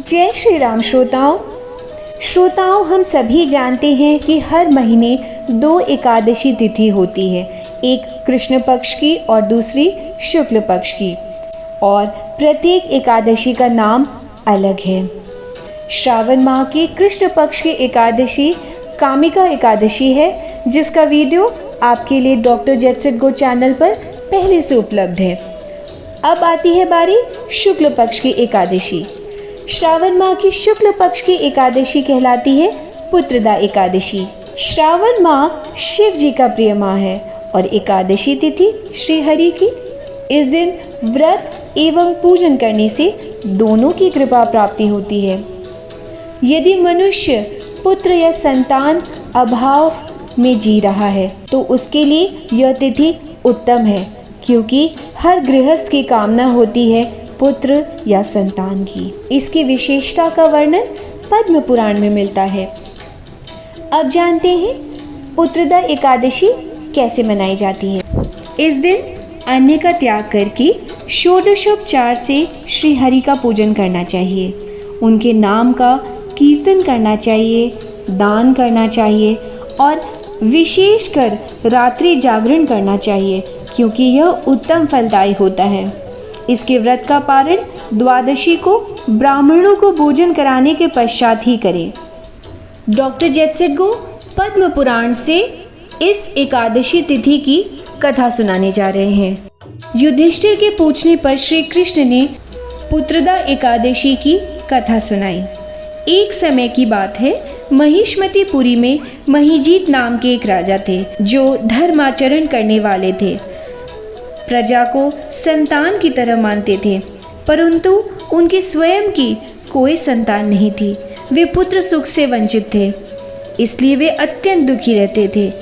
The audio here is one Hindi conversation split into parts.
जय श्री राम श्रोताओं, हम सभी जानते हैं कि हर महीने 2 एकादशी तिथि होती है, एक कृष्ण पक्ष की और दूसरी शुक्ल पक्ष की, और प्रत्येक एकादशी का नाम अलग है। श्रावण माह की कृष्ण पक्ष की एकादशी कामिका एकादशी है, जिसका वीडियो आपके लिए डॉक्टर जेटसेट गो चैनल पर पहले से उपलब्ध है। अब आती है बारी शुक्ल पक्ष की एकादशी। श्रावण माह की शुक्ल पक्ष की एकादशी कहलाती है पुत्रदा एकादशी। श्रावण माह शिव जी का प्रिय माह है और एकादशी तिथि श्री हरि की। इस दिन व्रत एवं पूजन करने से दोनों की कृपा प्राप्ति होती है। यदि मनुष्य पुत्र या संतान अभाव में जी रहा है तो उसके लिए यह तिथि उत्तम है, क्योंकि हर गृहस्थ की कामना होती है पुत्र या संतान की। इसकी विशेषता का वर्णन पद्म पुराण में मिलता है। अब जानते हैं पुत्रदा एकादशी कैसे मनाई जाती है। इस दिन अन्न का त्याग करके षोडशोपचार से श्री हरि का पूजन करना चाहिए। उनके नाम का कीर्तन करना चाहिए, दान करना चाहिए और विशेषकर रात्रि जागरण करना चाहिए, क्योंकि यह उत्तम फलदायी होता है। इसके व्रत का पारण द्वादशी को ब्राह्मणों को भोजन कराने के पश्चात ही करें। डॉक्टर जेटसेट गो पद्म पुराण से इस एकादशी तिथि की कथा सुनाने जा रहे हैं। युधिष्ठिर के पूछने पर श्री कृष्ण ने पुत्रदा एकादशी की कथा सुनाई। एक समय की बात है, महिष्मतीपुरी में महीजीत नाम के एक राजा थे, जो धर्माचरण करने वाले थे। प्रजा को संतान की तरह मानते थे, परंतु उनके स्वयं की कोई संतान नहीं थी। वे पुत्र सुख से वंचित थे, इसलिए वे अत्यंत दुखी रहते थे।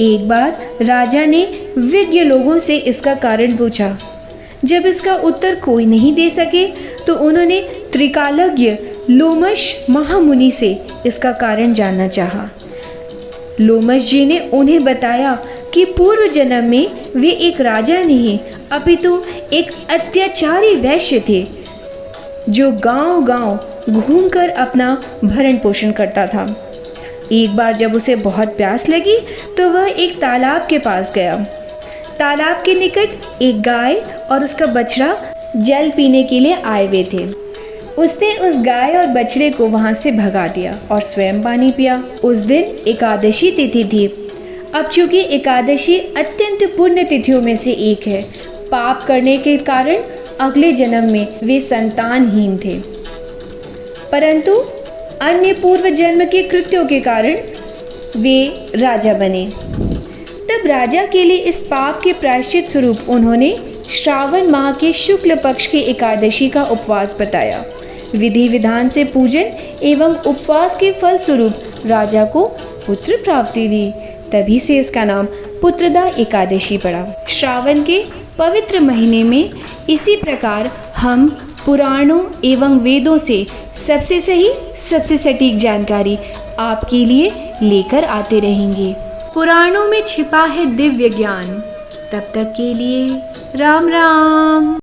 एक बार राजा ने विज्ञ लोगों से इसका कारण पूछा। जब इसका उत्तर कोई नहीं दे सके तो उन्होंने त्रिकालज्ञ लोमश महामुनि से इसका कारण जानना चाहा। लोमश जी ने उन्हें बताया कि पूर्व जन्म में वे एक राजा नहीं अपितु एक अत्याचारी वैश्य थे, जो गांव-गांव घूमकर अपना भरण पोषण करता था। एक बार जब उसे बहुत प्यास लगी तो वह एक तालाब के पास गया। तालाब के निकट एक गाय और उसका बछड़ा जल पीने के लिए आए हुए थे। उसने उस गाय और बछड़े को वहां से भगा दिया और स्वयं पानी पिया। उस दिन एकादशी तिथि थी। अब चूंकि एकादशी अत्यंत पुण्य तिथियों में से एक है, पाप करने के कारण अगले जन्म में वे संतानहीन थे, परंतु अन्य पूर्व जन्म के कृत्यों के कारण वे राजा बने। तब राजा के लिए इस पाप के प्रायश्चित स्वरूप उन्होंने श्रावण माह के शुक्ल पक्ष की एकादशी का उपवास बताया। विधि विधान से पूजन एवं उपवास के फल स्वरूप राजा को पुत्र प्राप्ति हुई। तभी से इसका नाम पुत्रदा एकादशी पड़ा। श्रावण के पवित्र महीने में इसी प्रकार हम पुराणों एवं वेदों से सबसे सही, सबसे सटीक जानकारी आपके लिए लेकर आते रहेंगे। पुराणों में छिपा है दिव्य ज्ञान। तब तक के लिए राम राम।